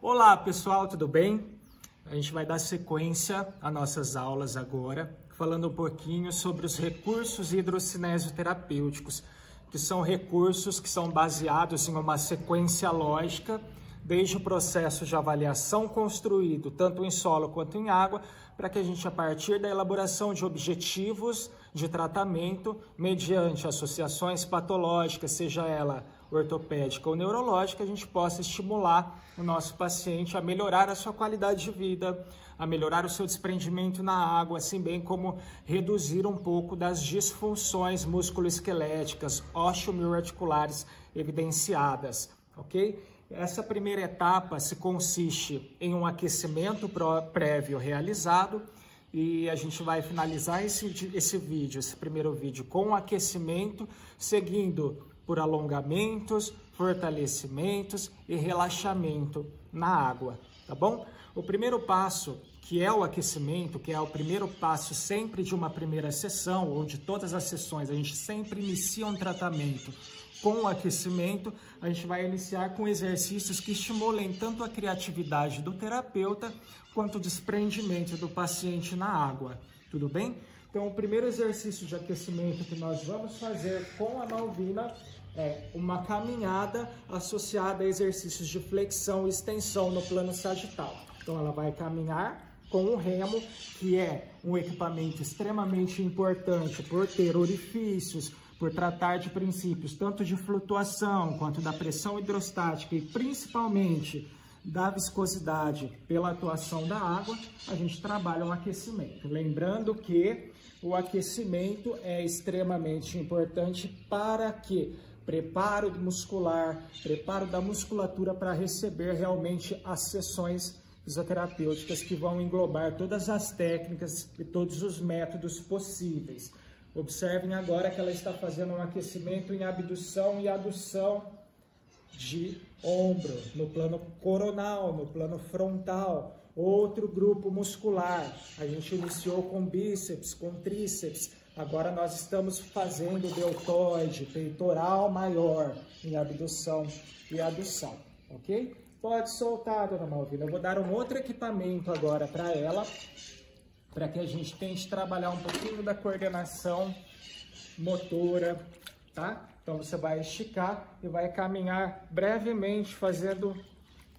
Olá pessoal, tudo bem? A gente vai dar sequência às nossas aulas agora, falando um pouquinho sobre os recursos hidrocinésio-terapêuticos, que são recursos que são baseados em uma sequência lógica, desde o processo de avaliação construído, tanto em solo quanto em água, para que a gente, a partir da elaboração de objetivos de tratamento, mediante associações patológicas, seja ela ortopédica ou neurológica, a gente possa estimular o nosso paciente a melhorar a sua qualidade de vida, a melhorar o seu desprendimento na água, assim bem como reduzir um pouco das disfunções musculoesqueléticas, osteomioarticulares evidenciadas, ok? Essa primeira etapa se consiste em um aquecimento prévio realizado e a gente vai finalizar esse primeiro vídeo com um aquecimento, seguindo por alongamentos, fortalecimentos e relaxamento na água, tá bom? O primeiro passo, que é o aquecimento, que é o primeiro passo sempre de uma primeira sessão, ou de todas as sessões, a gente sempre inicia um tratamento com o aquecimento. A gente vai iniciar com exercícios que estimulem tanto a criatividade do terapeuta quanto o desprendimento do paciente na água, tudo bem? Então, o primeiro exercício de aquecimento que nós vamos fazer com a Malvina é uma caminhada associada a exercícios de flexão e extensão no plano sagital. Então, ela vai caminhar com o remo, que é um equipamento extremamente importante por ter orifícios, por tratar de princípios tanto de flutuação quanto da pressão hidrostática e principalmente da viscosidade pela atuação da água. A gente trabalha um aquecimento. Lembrando que o aquecimento é extremamente importante para que preparo muscular, preparo da musculatura para receber realmente as sessões fisioterapêuticas que vão englobar todas as técnicas e todos os métodos possíveis. Observem agora que ela está fazendo um aquecimento em abdução e adução de ombro, no plano coronal, no plano frontal. Outro grupo muscular, a gente iniciou com bíceps, com tríceps, agora nós estamos fazendo deltoide, peitoral maior, em abdução e adução, ok? Pode soltar, dona Malvina. Eu vou dar um outro equipamento agora para ela, para que a gente tente trabalhar um pouquinho da coordenação motora, tá? Então você vai esticar e vai caminhar brevemente, fazendo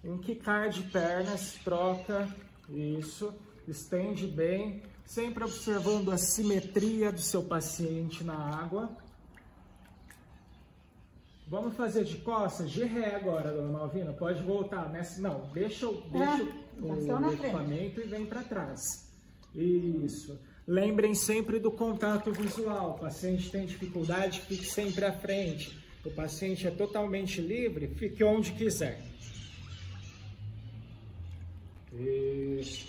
um quicar de pernas, troca, isso, estende bem, sempre observando a simetria do seu paciente na água. Vamos fazer de costas, de ré agora, dona Malvina, pode voltar, nessa, não, deixa o equipamento e vem para trás. Isso. Lembrem sempre do contato visual. O paciente tem dificuldade, fique sempre à frente. O paciente é totalmente livre, fique onde quiser. Isso.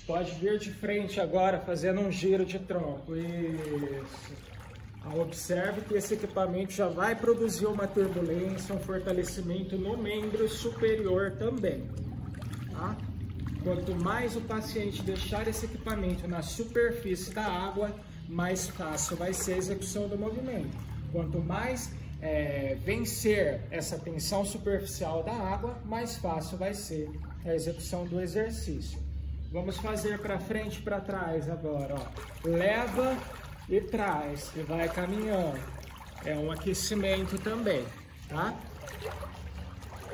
Pode vir de frente agora, fazendo um giro de tronco. Isso. Observe que esse equipamento já vai produzir uma turbulência, um fortalecimento no membro superior também, tá? Quanto mais o paciente deixar esse equipamento na superfície da água, mais fácil vai ser a execução do movimento. Quanto mais vencer essa tensão superficial da água, mais fácil vai ser a execução do exercício. Vamos fazer para frente e para trás agora, ó. Leva e traz e vai caminhando. É um aquecimento também, tá?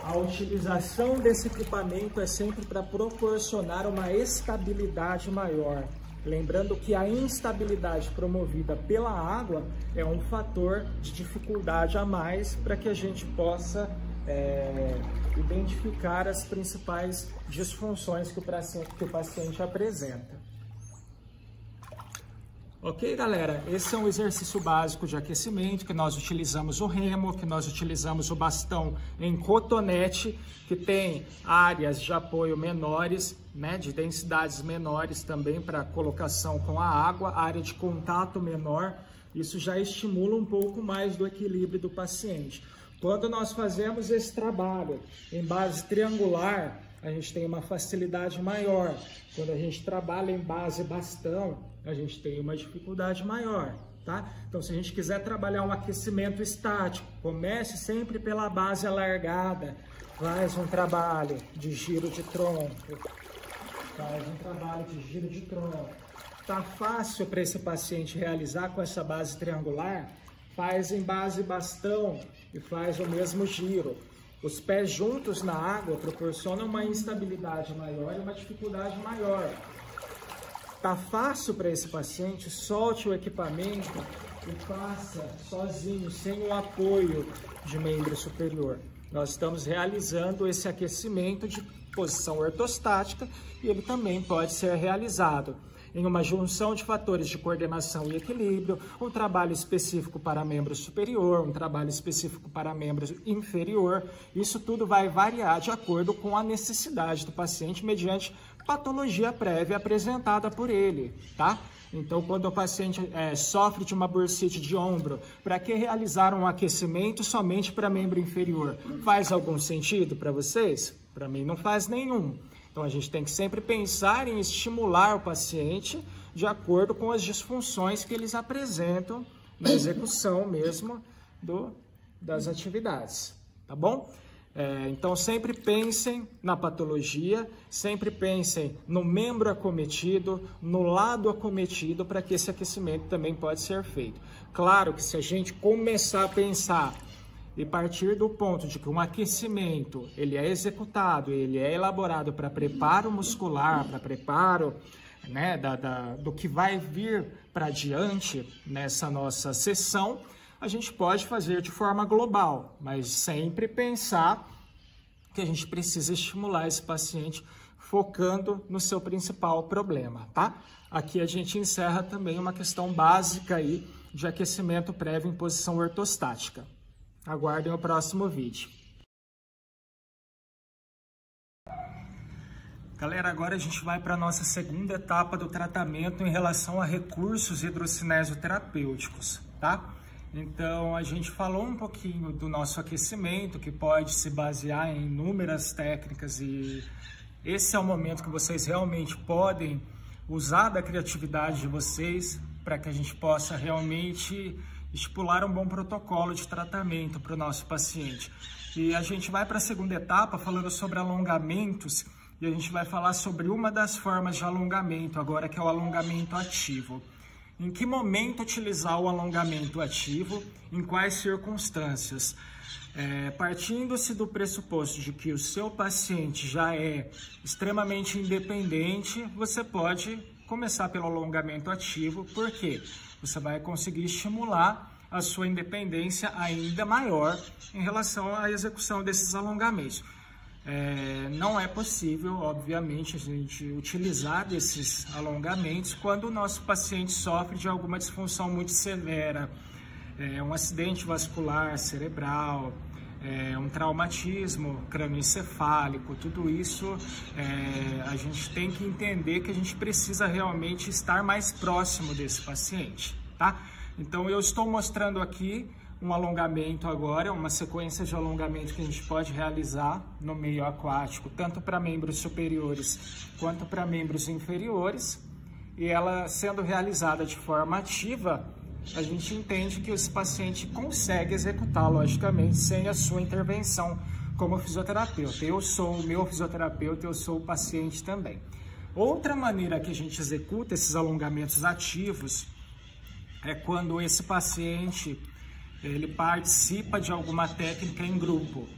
A utilização desse equipamento é sempre para proporcionar uma estabilidade maior. Lembrando que a instabilidade promovida pela água é um fator de dificuldade a mais para que a gente possa identificar as principais disfunções que o paciente apresenta. Ok, galera? Esse é um exercício básico de aquecimento, que nós utilizamos o remo, que nós utilizamos o bastão em cotonete, que tem áreas de apoio menores, né, de densidades menores também para colocação com a água, área de contato menor. Isso já estimula um pouco mais do equilíbrio do paciente. Quando nós fazemos esse trabalho em base triangular, a gente tem uma facilidade maior. Quando a gente trabalha em base bastão, a gente tem uma dificuldade maior, tá? Então, se a gente quiser trabalhar um aquecimento estático, comece sempre pela base alargada, faz um trabalho de giro de tronco, Tá fácil para esse paciente realizar com essa base triangular? Faz em base bastão e faz o mesmo giro. Os pés juntos na água proporcionam uma instabilidade maior e uma dificuldade maior. Tá fácil para esse paciente? Solte o equipamento e faça sozinho, sem o apoio de membro superior. Nós estamos realizando esse aquecimento de posição ortostática e ele também pode ser realizado em uma junção de fatores de coordenação e equilíbrio, um trabalho específico para membro superior, um trabalho específico para membro inferior. Isso tudo vai variar de acordo com a necessidade do paciente, mediante patologia prévia apresentada por ele, tá? Então, quando o paciente sofre de uma bursite de ombro, para que realizar um aquecimento somente para membro inferior? Faz algum sentido para vocês? Para mim não faz nenhum. Então, a gente tem que sempre pensar em estimular o paciente de acordo com as disfunções que eles apresentam na execução mesmo das atividades, tá bom? Então, sempre pensem na patologia, sempre pensem no membro acometido, no lado acometido, para que esse aquecimento também pode ser feito. Claro que se a gente começar a pensar e partir do ponto de que um aquecimento ele é executado, ele é elaborado para preparo muscular, para preparo, né, do que vai vir para diante nessa nossa sessão, a gente pode fazer de forma global, mas sempre pensar que a gente precisa estimular esse paciente focando no seu principal problema, tá? Aqui a gente encerra também uma questão básica aí de aquecimento prévio em posição ortostática. Aguardem o próximo vídeo. Galera, agora a gente vai para a nossa segunda etapa do tratamento em relação a recursos hidrocinesioterapêuticos, tá? Então, a gente falou um pouquinho do nosso aquecimento, que pode se basear em inúmeras técnicas, e esse é o momento que vocês realmente podem usar da criatividade de vocês para que a gente possa realmente estipular um bom protocolo de tratamento para o nosso paciente. E a gente vai para a segunda etapa falando sobre alongamentos, e a gente vai falar sobre uma das formas de alongamento agora, que é o alongamento ativo. Em que momento utilizar o alongamento ativo, em quais circunstâncias? Partindo-se do pressuposto de que o seu paciente já é extremamente independente, você pode começar pelo alongamento ativo, porque você vai conseguir estimular a sua independência ainda maior em relação à execução desses alongamentos. Não é possível, obviamente, a gente utilizar desses alongamentos quando o nosso paciente sofre de alguma disfunção muito severa, um acidente vascular cerebral, um traumatismo crânioencefálico. Tudo isso a gente tem que entender que a gente precisa realmente estar mais próximo desse paciente, tá? Então eu estou mostrando aqui um alongamento agora, uma sequência de alongamento que a gente pode realizar no meio aquático, tanto para membros superiores quanto para membros inferiores, e ela sendo realizada de forma ativa, a gente entende que esse paciente consegue executar, logicamente, sem a sua intervenção como fisioterapeuta. Eu sou o meu fisioterapeuta, eu sou o paciente também. Outra maneira que a gente executa esses alongamentos ativos é quando esse paciente ele participa de alguma técnica em grupo.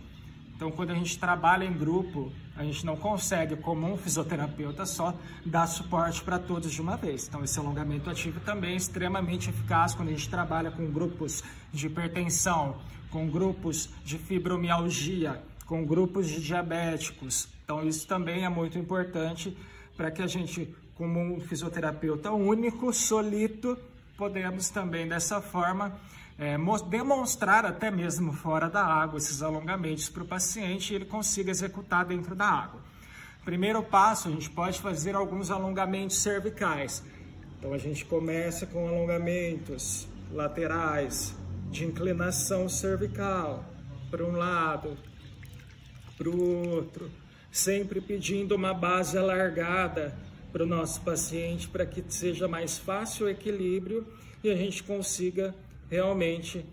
Então, quando a gente trabalha em grupo, a gente não consegue, como um fisioterapeuta só, dar suporte para todos de uma vez. Então, esse alongamento ativo também é extremamente eficaz quando a gente trabalha com grupos de hipertensão, com grupos de fibromialgia, com grupos de diabéticos. Então, isso também é muito importante para que a gente, como um fisioterapeuta único, solito, podemos também, dessa forma, demonstrar até mesmo fora da água esses alongamentos para o paciente e ele consiga executar dentro da água. Primeiro passo, a gente pode fazer alguns alongamentos cervicais. Então a gente começa com alongamentos laterais de inclinação cervical para um lado, para o outro, sempre pedindo uma base alargada para o nosso paciente para que seja mais fácil o equilíbrio e a gente consiga realmente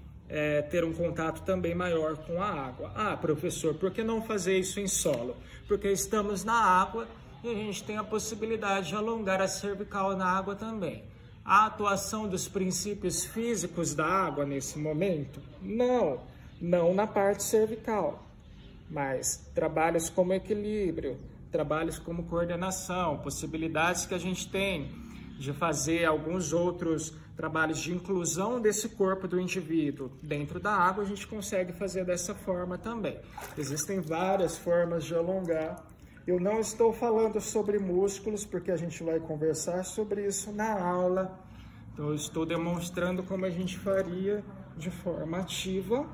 ter um contato também maior com a água. Ah, professor, por que não fazer isso em solo? Porque estamos na água e a gente tem a possibilidade de alongar a cervical na água também. A atuação dos princípios físicos da água nesse momento? Não na parte cervical, mas trabalhos como equilíbrio, trabalhos como coordenação, possibilidades que a gente tem de fazer alguns outros trabalhos de inclusão desse corpo do indivíduo dentro da água, a gente consegue fazer dessa forma também. Existem várias formas de alongar. Eu não estou falando sobre músculos, porque a gente vai conversar sobre isso na aula. Então, eu estou demonstrando como a gente faria de forma ativa,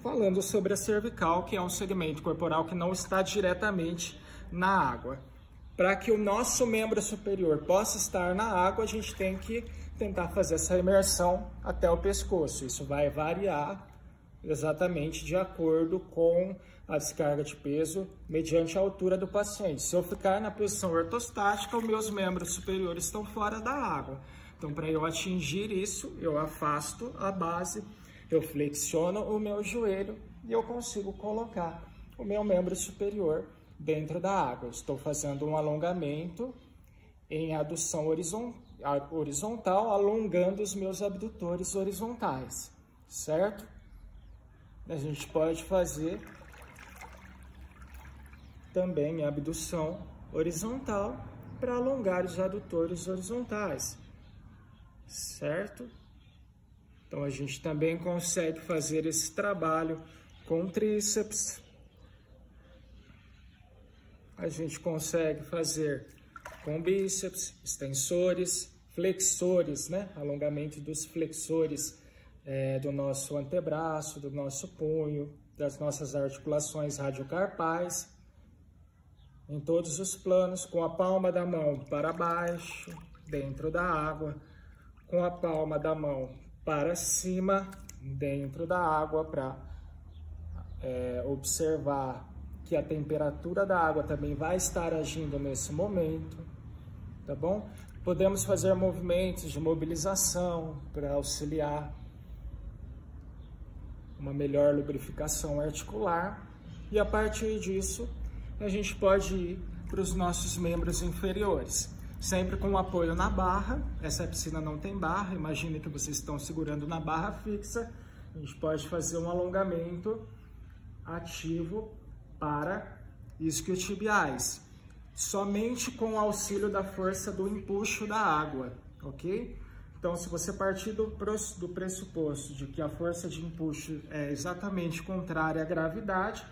falando sobre a cervical, que é um segmento corporal que não está diretamente na água. Para que o nosso membro superior possa estar na água, a gente tem que tentar fazer essa imersão até o pescoço. Isso vai variar exatamente de acordo com a descarga de peso mediante a altura do paciente. Se eu ficar na posição ortostática, os meus membros superiores estão fora da água. Então, para eu atingir isso, eu afasto a base, eu flexiono o meu joelho e eu consigo colocar o meu membro superior dentro da água. Estou fazendo um alongamento em adução horizontal, alongando os meus abdutores horizontais, certo? A gente pode fazer também abdução horizontal para alongar os adutores horizontais, certo? Então, a gente também consegue fazer esse trabalho com tríceps. A gente consegue fazer com bíceps, extensores, flexores, né? Alongamento dos flexores do nosso antebraço, do nosso punho, das nossas articulações radiocarpais, em todos os planos, com a palma da mão para baixo, dentro da água, com a palma da mão para cima, dentro da água, para observar que a temperatura da água também vai estar agindo nesse momento, tá bom? Podemos fazer movimentos de mobilização para auxiliar uma melhor lubrificação articular, e a partir disso a gente pode ir para os nossos membros inferiores, sempre com apoio na barra. Essa piscina não tem barra, imagine que vocês estão segurando na barra fixa. A gente pode fazer um alongamento ativo para isquiotibiais, somente com o auxílio da força do empuxo da água, ok? Então, se você partir do pressuposto de que a força de empuxo é exatamente contrária à gravidade,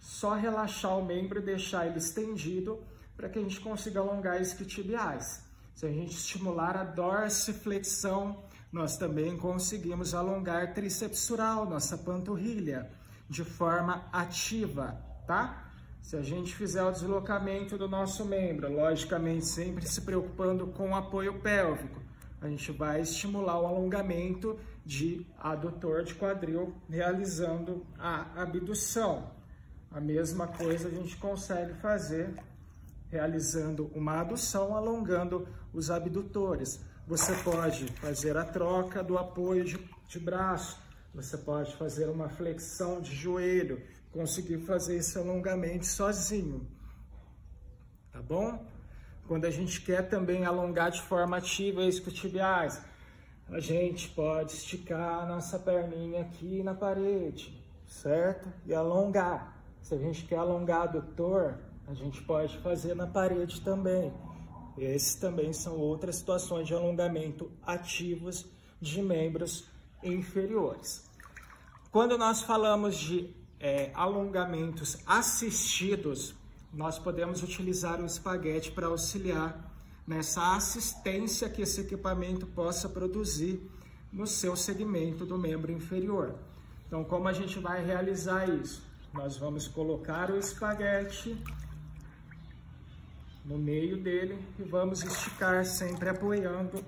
só relaxar o membro e deixar ele estendido para que a gente consiga alongar isquiotibiais. Se a gente estimular a dorsiflexão, nós também conseguimos alongar trícepsural, nossa panturrilha, de forma ativa, tá? Se a gente fizer o deslocamento do nosso membro, logicamente sempre se preocupando com o apoio pélvico, a gente vai estimular o alongamento de adutor de quadril, realizando a abdução. A mesma coisa a gente consegue fazer realizando uma adução, alongando os abdutores. Você pode fazer a troca do apoio de braço, você pode fazer uma flexão de joelho, conseguir fazer esse alongamento sozinho, tá bom? Quando a gente quer também alongar de forma ativa isquiotibiais, a gente pode esticar a nossa perninha aqui na parede, certo? E alongar. Se a gente quer alongar adutor, a gente pode fazer na parede também. Esses também são outras situações de alongamento ativos de membros inferiores. Quando nós falamos de alongamentos assistidos, nós podemos utilizar o espaguete para auxiliar nessa assistência que esse equipamento possa produzir no seu segmento do membro inferior. Então, como a gente vai realizar isso? Nós vamos colocar o espaguete no meio dele e vamos esticar, sempre apoiando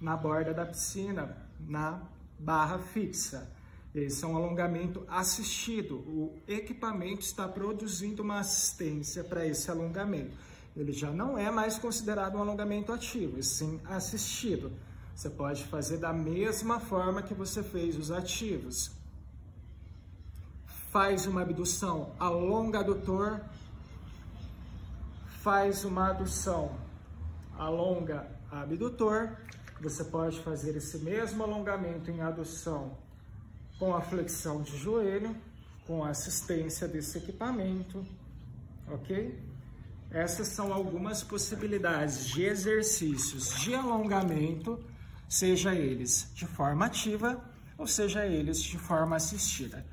na borda da piscina, na barra fixa. Esse é um alongamento assistido. O equipamento está produzindo uma assistência para esse alongamento. Ele já não é mais considerado um alongamento ativo, e sim assistido. Você pode fazer da mesma forma que você fez os ativos. Faz uma abdução, alonga adutor, faz uma adução, alonga abdutor. Você pode fazer esse mesmo alongamento em adução com a flexão de joelho, com a assistência desse equipamento, ok? Essas são algumas possibilidades de exercícios de alongamento, seja eles de forma ativa ou seja eles de forma assistida.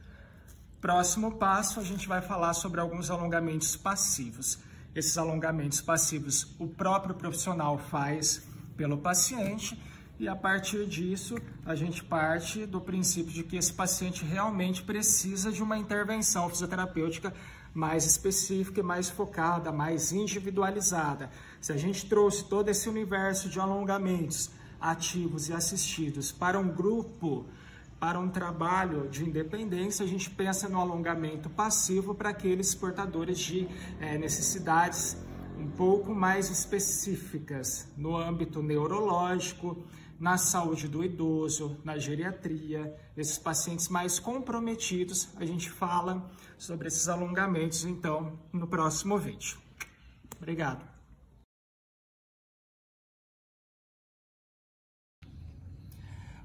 Próximo passo, a gente vai falar sobre alguns alongamentos passivos. Esses alongamentos passivos o próprio profissional faz pelo paciente e a partir disso a gente parte do princípio de que esse paciente realmente precisa de uma intervenção fisioterapêutica mais específica e mais focada, mais individualizada. Se a gente trouxe todo esse universo de alongamentos ativos e assistidos para um grupo, para um trabalho de independência, a gente pensa no alongamento passivo para aqueles portadores de necessidades um pouco mais específicas no âmbito neurológico, na saúde do idoso, na geriatria, esses pacientes mais comprometidos, a gente fala sobre esses alongamentos, então, no próximo vídeo. Obrigado.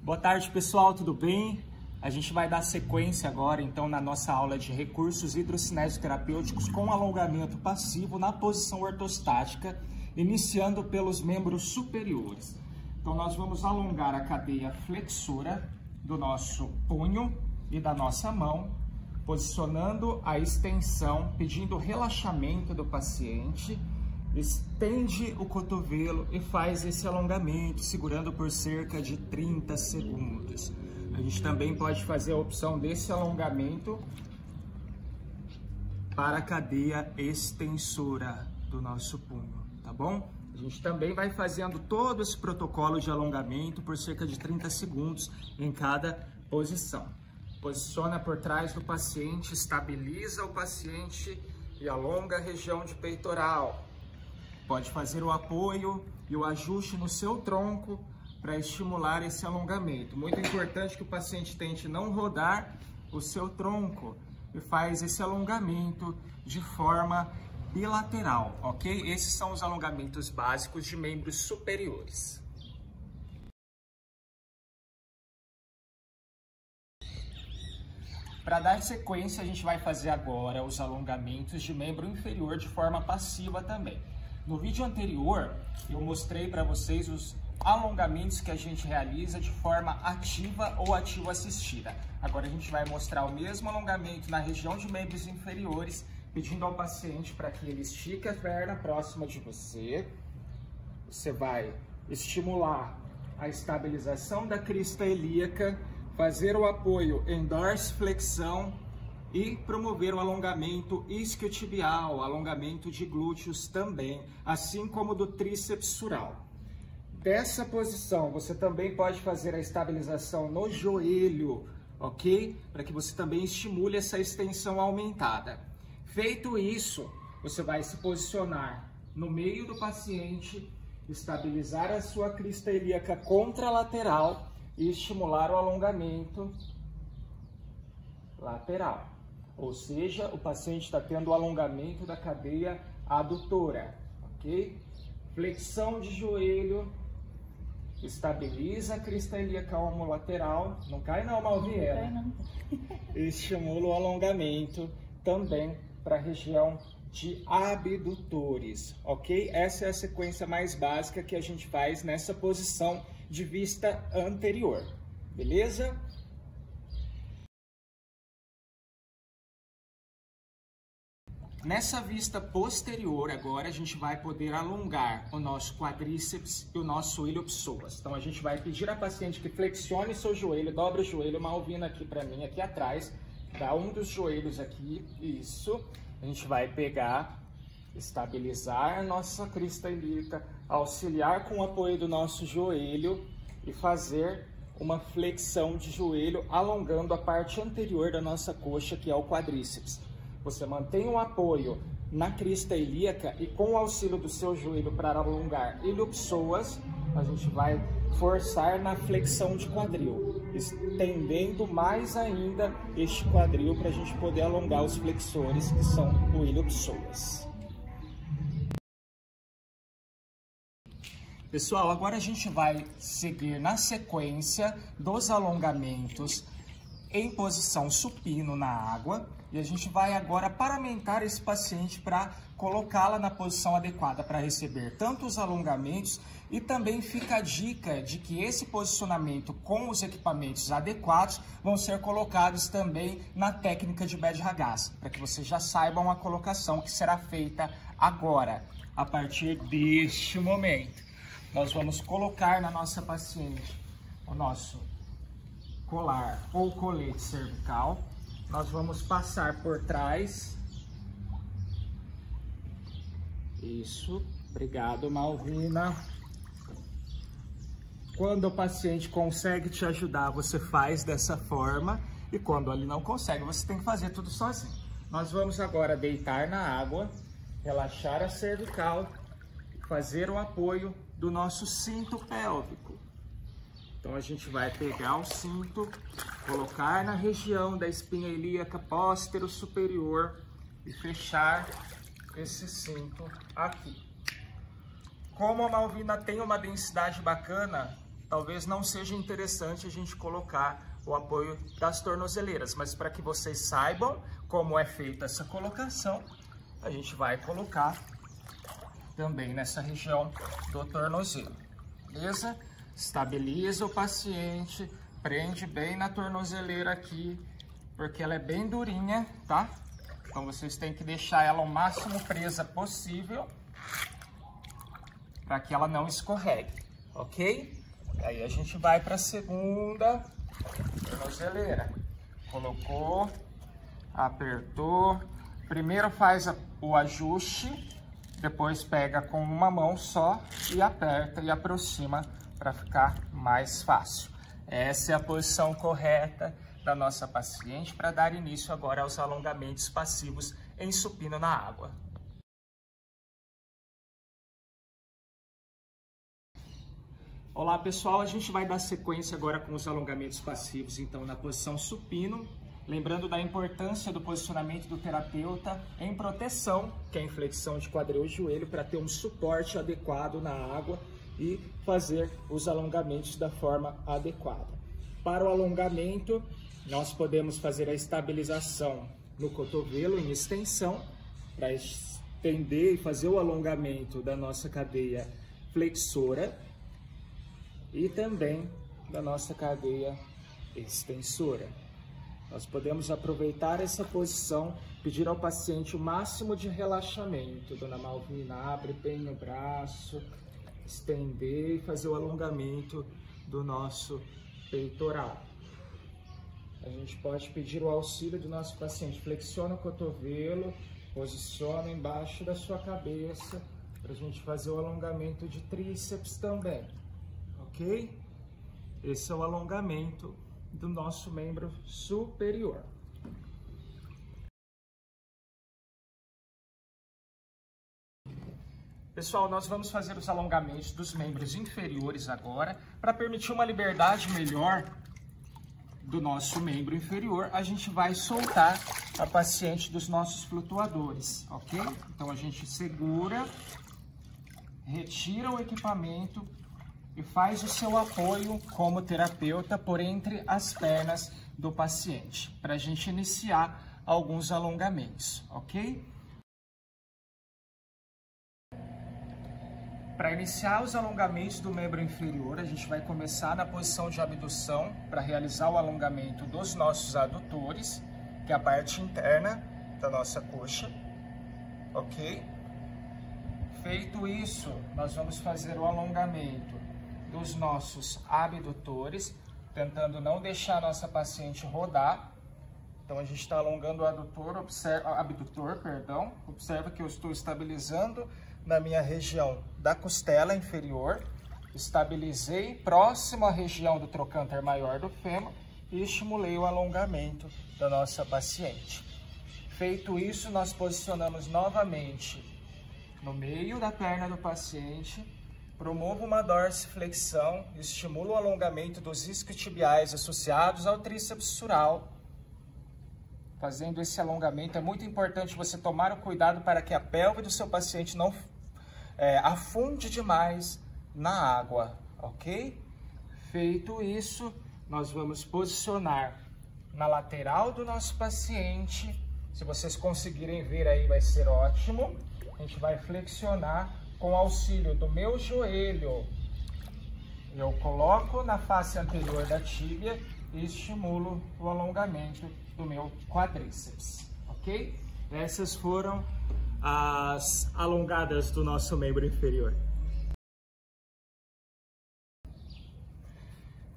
Boa tarde, pessoal, tudo bem? A gente vai dar sequência agora, então, na nossa aula de recursos hidrocinésio-terapêuticos com alongamento passivo na posição ortostática, iniciando pelos membros superiores. Então, nós vamos alongar a cadeia flexora do nosso punho e da nossa mão, posicionando a extensão, pedindo relaxamento do paciente, estende o cotovelo e faz esse alongamento, segurando por cerca de 30 segundos. A gente também pode fazer a opção desse alongamento para a cadeia extensora do nosso punho, tá bom? A gente também vai fazendo todo esse protocolo de alongamento por cerca de 30 segundos em cada posição. Posiciona por trás do paciente, estabiliza o paciente e alonga a região de peitoral. Pode fazer o apoio e o ajuste no seu tronco para estimular esse alongamento. Muito importante que o paciente tente não rodar o seu tronco e faz esse alongamento de forma bilateral, ok? Esses são os alongamentos básicos de membros superiores. Para dar sequência, a gente vai fazer agora os alongamentos de membro inferior de forma passiva também. No vídeo anterior, eu mostrei para vocês os alongamentos que a gente realiza de forma ativa ou ativo-assistida. Agora a gente vai mostrar o mesmo alongamento na região de membros inferiores, pedindo ao paciente para que ele estique a perna próxima de você. Você vai estimular a estabilização da crista ilíaca, fazer o apoio em dorsiflexão e promover o alongamento isquiotibial, alongamento de glúteos também, assim como do tríceps sural. Dessa posição, você também pode fazer a estabilização no joelho, ok? Para que você também estimule essa extensão aumentada. Feito isso, você vai se posicionar no meio do paciente, estabilizar a sua crista ilíaca contralateral e estimular o alongamento lateral. Ou seja, o paciente está tendo o alongamento da cadeia adutora, ok? Flexão de joelho, estabiliza a crista ilíaca homolateral, não cai não, Malviera. Não cai não. Estimula o alongamento também para a região de abdutores, ok? Essa é a sequência mais básica que a gente faz nessa posição de vista anterior, beleza? Nessa vista posterior, agora, a gente vai poder alongar o nosso quadríceps e o nosso ilho-psoas. Então, a gente vai pedir à paciente que flexione seu joelho, dobra o joelho, Malvina aqui para mim, aqui atrás, dá um dos joelhos aqui, isso. A gente vai pegar, estabilizar a nossa crista ilíaca, auxiliar com o apoio do nosso joelho e fazer uma flexão de joelho, alongando a parte anterior da nossa coxa, que é o quadríceps. Você mantém o apoio na crista ilíaca e com o auxílio do seu joelho para alongar ilho-psoas, a gente vai forçar na flexão de quadril, estendendo mais ainda este quadril para a gente poder alongar os flexores, que são o ilho-psoas. Pessoal, agora a gente vai seguir na sequência dos alongamentos em posição supino na água, e a gente vai agora paramentar esse paciente para colocá-la na posição adequada para receber tanto os alongamentos, e também fica a dica de que esse posicionamento com os equipamentos adequados vão ser colocados também na técnica de bad ragazzi, para que vocês já saibam a colocação que será feita agora, a partir deste momento. Nós vamos colocar na nossa paciente o nosso colar ou colete cervical. Nós vamos passar por trás. Isso, obrigado, Malvina. Quando o paciente consegue te ajudar, você faz dessa forma. E quando ele não consegue, você tem que fazer tudo sozinho. Nós vamos agora deitar na água, relaxar a cervical, fazer o apoio do nosso cinto pélvico. Então a gente vai pegar o cinto, colocar na região da espinha ilíaca póstero superior e fechar esse cinto aqui. Como a Malvina tem uma densidade bacana, talvez não seja interessante a gente colocar o apoio das tornozeleiras, mas para que vocês saibam como é feita essa colocação, a gente vai colocar também nessa região do tornozelo, beleza? Estabiliza o paciente, prende bem na tornozeleira aqui, porque ela é bem durinha, tá? Então vocês têm que deixar ela o máximo presa possível para que ela não escorregue, ok? Aí a gente vai para a segunda tornozeleira. Colocou, apertou, primeiro faz o ajuste, depois pega com uma mão só e aperta e aproxima para ficar mais fácil. Essa é a posição correta da nossa paciente para dar início agora aos alongamentos passivos em supino na água. Olá pessoal, a gente vai dar sequência agora com os alongamentos passivos, então na posição supino. Lembrando da importância do posicionamento do terapeuta em proteção, que é a inflexão de quadril e joelho, para ter um suporte adequado na água e fazer os alongamentos da forma adequada. Para o alongamento, nós podemos fazer a estabilização no cotovelo em extensão, para estender e fazer o alongamento da nossa cadeia flexora e também da nossa cadeia extensora. Nós podemos aproveitar essa posição, pedir ao paciente o máximo de relaxamento. Dona Malvina, abre bem o braço, estender e fazer o alongamento do nosso peitoral. A gente pode pedir o auxílio do nosso paciente. Flexiona o cotovelo, posiciona embaixo da sua cabeça, para a gente fazer o alongamento de tríceps também, ok? Esse é o alongamento do nosso membro superior. Pessoal, nós vamos fazer os alongamentos dos membros inferiores agora. Para permitir uma liberdade melhor do nosso membro inferior, a gente vai soltar a paciente dos nossos flutuadores, ok? Então a gente segura, retira o equipamento e faz o seu apoio como terapeuta por entre as pernas do paciente, para a gente iniciar alguns alongamentos, ok? Para iniciar os alongamentos do membro inferior, a gente vai começar na posição de abdução para realizar o alongamento dos nossos adutores, que é a parte interna da nossa coxa, ok? Feito isso, nós vamos fazer o alongamento dos nossos abdutores, tentando não deixar a nossa paciente rodar. Então a gente está alongando o abdutor, observa que eu estou estabilizando na minha região da costela inferior, estabilizei próximo à região do trocânter maior do fêmur e estimulei o alongamento da nossa paciente. Feito isso, nós posicionamos novamente no meio da perna do paciente, promovo uma dorsiflexão, estimulo o alongamento dos isquiotibiais associados ao tríceps sural. Fazendo esse alongamento, é muito importante você tomar o cuidado para que a pelve do seu paciente não afunde demais na água, ok? Feito isso, nós vamos posicionar na lateral do nosso paciente. Se vocês conseguirem ver aí, vai ser ótimo. A gente vai flexionar com auxílio do meu joelho. Eu coloco na face anterior da tíbia e estimulo o alongamento do meu quadríceps, ok? Essas foram as alongadas do nosso membro inferior.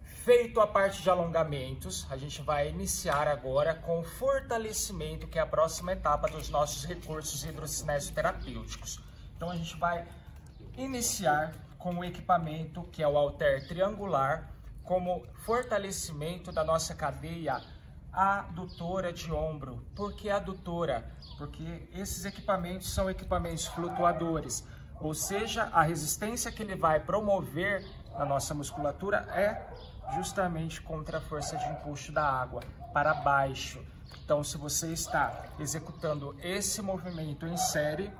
Feito a parte de alongamentos, a gente vai iniciar agora com o fortalecimento, que é a próxima etapa dos nossos recursos hidrocinésio-terapêuticos. Então a gente vai iniciar com o equipamento que é o halter triangular, como fortalecimento da nossa cadeia adutora de ombro. Por que adutora? Porque esses equipamentos são equipamentos flutuadores, ou seja, a resistência que ele vai promover na nossa musculatura é justamente contra a força de empuxo da água para baixo. Então, se você está executando esse movimento em série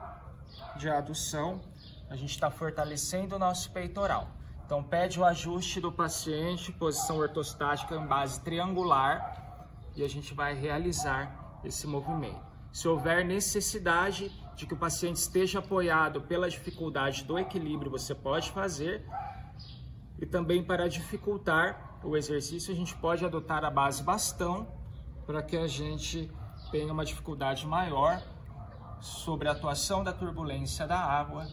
de adução, a gente está fortalecendo o nosso peitoral. Então, pede o ajuste do paciente, posição ortostática em base triangular, e a gente vai realizar esse movimento. Se houver necessidade de que o paciente esteja apoiado pela dificuldade do equilíbrio, você pode fazer. E também, para dificultar o exercício, a gente pode adotar a base bastão para que a gente tenha uma dificuldade maior sobre a atuação da turbulência da água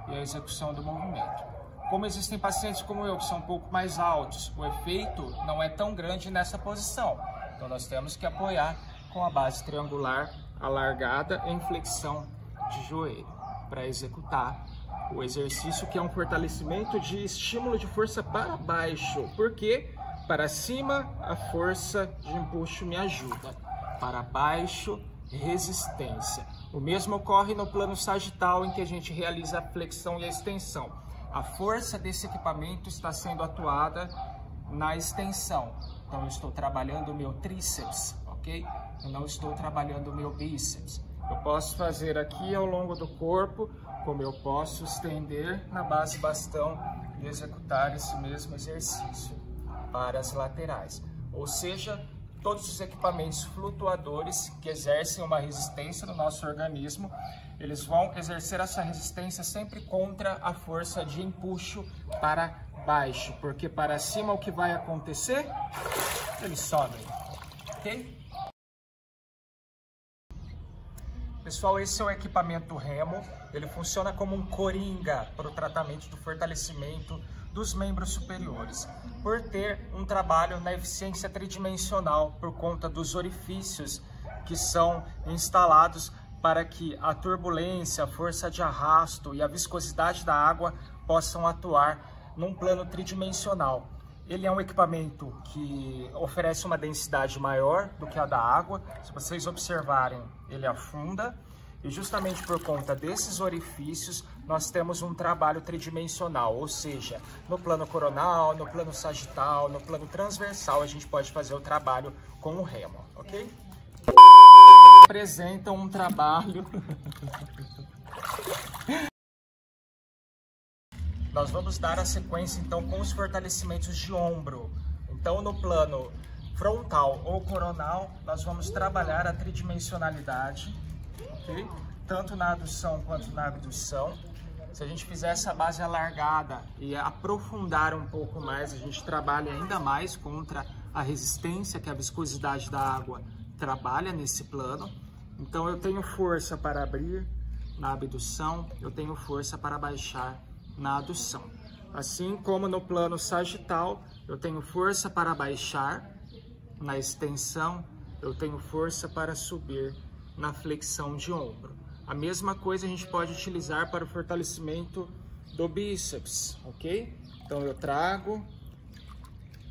e a execução do movimento. Como existem pacientes como eu que são um pouco mais altos, o efeito não é tão grande nessa posição. Então nós temos que apoiar com a base triangular alargada em flexão de joelho para executar o exercício, que é um fortalecimento de estímulo de força para baixo. Porque para cima a força de empuxo me ajuda, para baixo resistência. O mesmo ocorre no plano sagital, em que a gente realiza a flexão e a extensão. A força desse equipamento está sendo atuada na extensão. Então eu estou trabalhando o meu tríceps, ok? Eu não estou trabalhando o meu bíceps. Eu posso fazer aqui ao longo do corpo, como eu posso estender na base bastão e executar esse mesmo exercício para as laterais. Ou seja, todos os equipamentos flutuadores que exercem uma resistência no nosso organismo, eles vão exercer essa resistência sempre contra a força de empuxo para baixo, porque para cima o que vai acontecer? Eles sobem, ok? Pessoal, esse é o equipamento remo. Ele funciona como um coringa para o tratamento do fortalecimento dos membros superiores, por ter um trabalho na eficiência tridimensional por conta dos orifícios que são instalados para que a turbulência, a força de arrasto e a viscosidade da água possam atuar num plano tridimensional. Ele é um equipamento que oferece uma densidade maior do que a da água. Se vocês observarem, ele afunda. E justamente por conta desses orifícios, nós temos um trabalho tridimensional. Ou seja, no plano coronal, no plano sagital, no plano transversal, a gente pode fazer o trabalho com o remo, ok? Apresenta um trabalho... Nós vamos dar a sequência, então, com os fortalecimentos de ombro. Então, no plano frontal ou coronal, nós vamos trabalhar a tridimensionalidade, ok? Tanto na adução quanto na abdução. Se a gente fizer essa base alargada e aprofundar um pouco mais, a gente trabalha ainda mais contra a resistência que a viscosidade da água trabalha nesse plano. Então, eu tenho força para abrir na abdução, eu tenho força para baixar na adução. Assim como no plano sagital, eu tenho força para baixar na extensão, eu tenho força para subir na flexão de ombro. A mesma coisa a gente pode utilizar para o fortalecimento do bíceps, ok? Então eu trago,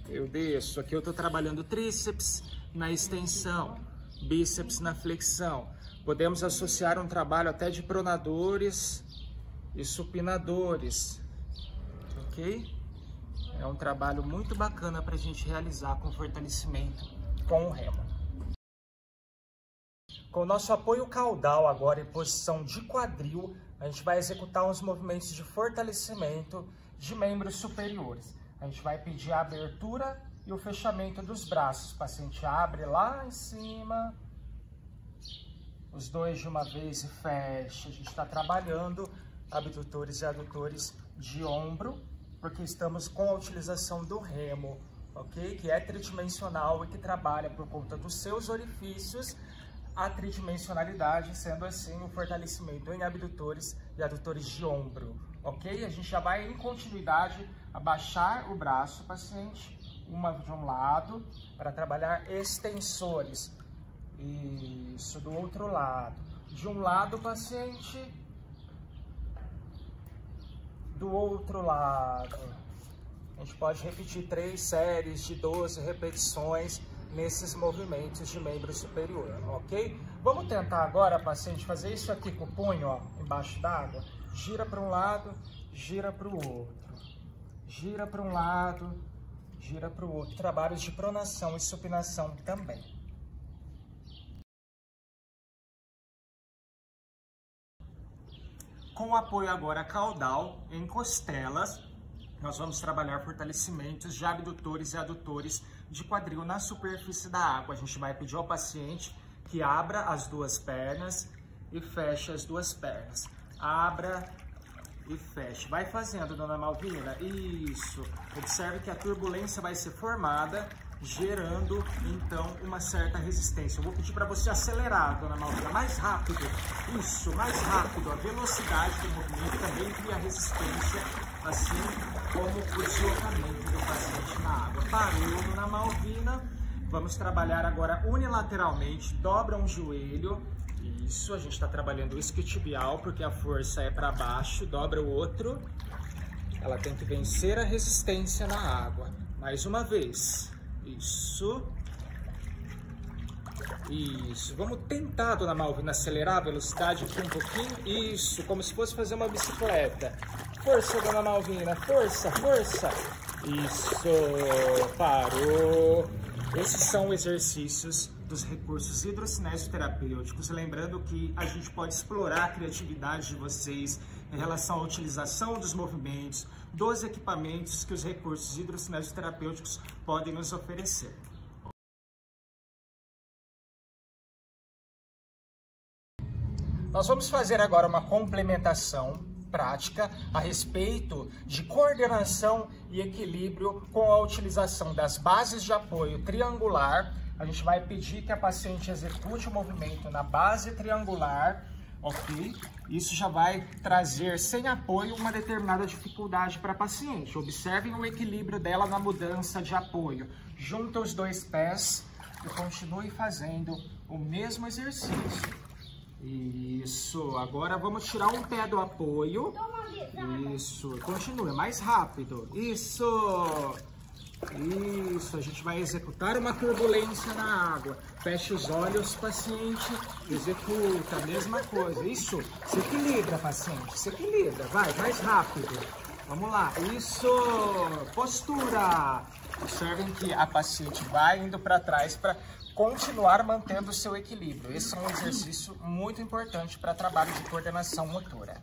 eu desço, aqui eu estou trabalhando tríceps na extensão, bíceps na flexão. Podemos associar um trabalho até de pronadores e supinadores, ok? É um trabalho muito bacana para a gente realizar com fortalecimento com o remo. Com o nosso apoio caudal agora em posição de quadril, a gente vai executar uns movimentos de fortalecimento de membros superiores. A gente vai pedir a abertura e o fechamento dos braços. O paciente abre lá em cima, os dois de uma vez e fecha. A gente está trabalhando abdutores e adutores de ombro, porque estamos com a utilização do remo, ok? Que é tridimensional e que trabalha por conta dos seus orifícios a tridimensionalidade, sendo assim o fortalecimento em abdutores e adutores de ombro, ok? A gente já vai em continuidade abaixar o braço, paciente, uma de um lado, para trabalhar extensores. Isso, do outro lado. De um lado, paciente, do outro lado. A gente pode repetir 3 séries de 12 repetições nesses movimentos de membro superior, ok? Vamos tentar agora, paciente, fazer isso aqui com o punho, ó, embaixo d'água. Gira para um lado, gira para o outro. Gira para um lado, gira para o outro. Trabalhos de pronação e supinação também. Com o apoio agora caudal em costelas, nós vamos trabalhar fortalecimentos de abdutores e adutores de quadril na superfície da água. A gente vai pedir ao paciente que abra as duas pernas e feche as duas pernas. Abra e feche. Vai fazendo, dona Malvina. Isso. Observe que a turbulência vai ser formada, gerando, então, uma certa resistência. Eu vou pedir para você acelerar, dona Malvina, mais rápido. Isso, mais rápido. A velocidade do movimento também cria resistência, assim como o deslocamento do paciente na água. Parou, dona Malvina. Vamos trabalhar agora unilateralmente. Dobra um joelho. Isso, a gente está trabalhando o isquiotibial, porque a força é para baixo. Dobra o outro. Ela tem que vencer a resistência na água. Mais uma vez. Isso. Isso. Vamos tentar, dona Malvina, acelerar a velocidade aqui um pouquinho. Isso, como se fosse fazer uma bicicleta. Força, dona Malvina. Força, força. Isso. Parou. Esses são exercícios dos recursos hidrocinésio-terapêuticos. Lembrando que a gente pode explorar a criatividade de vocês em relação à utilização dos movimentos, dos equipamentos que os recursos hidrocinésio-terapêuticos podem nos oferecer. Nós vamos fazer agora uma complementação prática a respeito de coordenação e equilíbrio com a utilização das bases de apoio triangular. A gente vai pedir que a paciente execute o movimento na base triangular, ok? Isso já vai trazer, sem apoio, uma determinada dificuldade para a paciente. Observem o equilíbrio dela na mudança de apoio. Junta os dois pés e continue fazendo o mesmo exercício. Isso, agora vamos tirar um pé do apoio. Isso, continue, mais rápido. Isso, isso, a gente vai executar uma turbulência na água. Feche os olhos, paciente, executa a mesma coisa. Isso, se equilibra, paciente, se equilibra, vai, mais rápido. Vamos lá, isso, postura. Observem que a paciente vai indo para trás para continuar mantendo o seu equilíbrio. Esse é um exercício muito importante para trabalho de coordenação motora.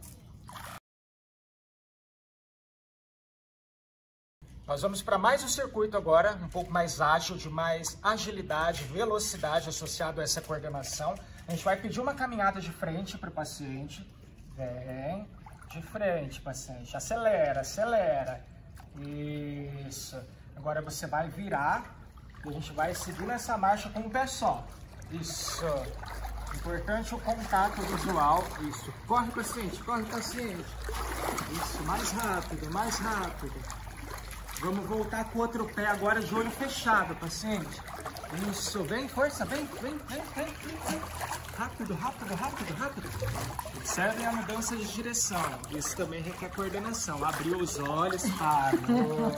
Nós vamos para mais um circuito agora, um pouco mais ágil, de mais agilidade, velocidade associado a essa coordenação. A gente vai pedir uma caminhada de frente para o paciente. Vem, de frente, paciente. Acelera, acelera. Isso. Agora você vai virar. E a gente vai seguir nessa marcha com um pé só. Isso. Importante o contato visual. Isso. Corre, paciente. Corre, paciente. Isso. Mais rápido, mais rápido. Vamos voltar com o outro pé agora de olho fechado, paciente. Isso. Vem, força. Vem, vem, vem, vem, vem. Rápido, rápido, rápido, rápido. Observem a mudança de direção. Isso também requer coordenação. Abriu os olhos, parou.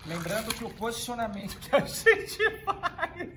Lembrando que o posicionamento que a gente faz